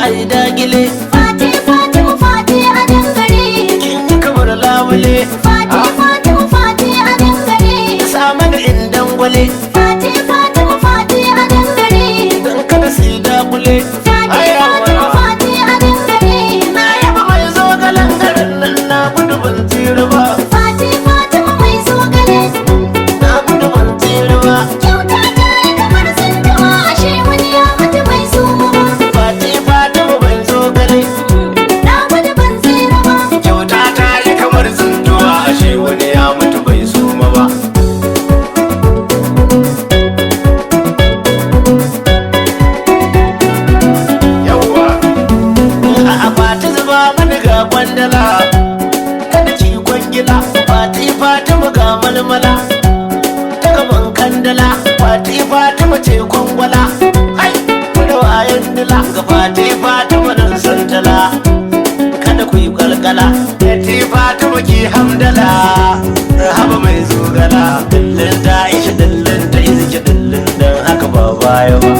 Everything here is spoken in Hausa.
ai dagile. Fati Fatima Fati a dangare. Kin yi kamar labule. Fati Fatima Fati a dangare. Sa mana in dangwale. Fati Fatima Fati a dangare. Dan kada su yi dakule. Fati Fatima Fati a dangare. Na yaba mai zogalen garin nan na gudu ban tsira ba. Fati Fatima mai zogale. Na gudu ban tsira ba. Kyauta ta yi kamar tsintuwa, ashe wani ya mutu bai suma ba. Fati Fatima mai zogale. Na gudu ban tsira ba. Kyauta ta yi kamar tsintuwa, ashe wani ya mutu bai suma ba. Yawwa a Fati zuba mani ga kwandala, kada ki kwangila. Fati Fatima ga malmala, ta gaban kandala. Fati Fatima ce kwangwala, hai da wayan dila. Ga Fati Fatima nan santala, kada ku yi kalkala. Fati Fatima ki hamdala, haba mai zogala. Dillin ta isha dillin ta iziki dillin dan haka ba baya ba.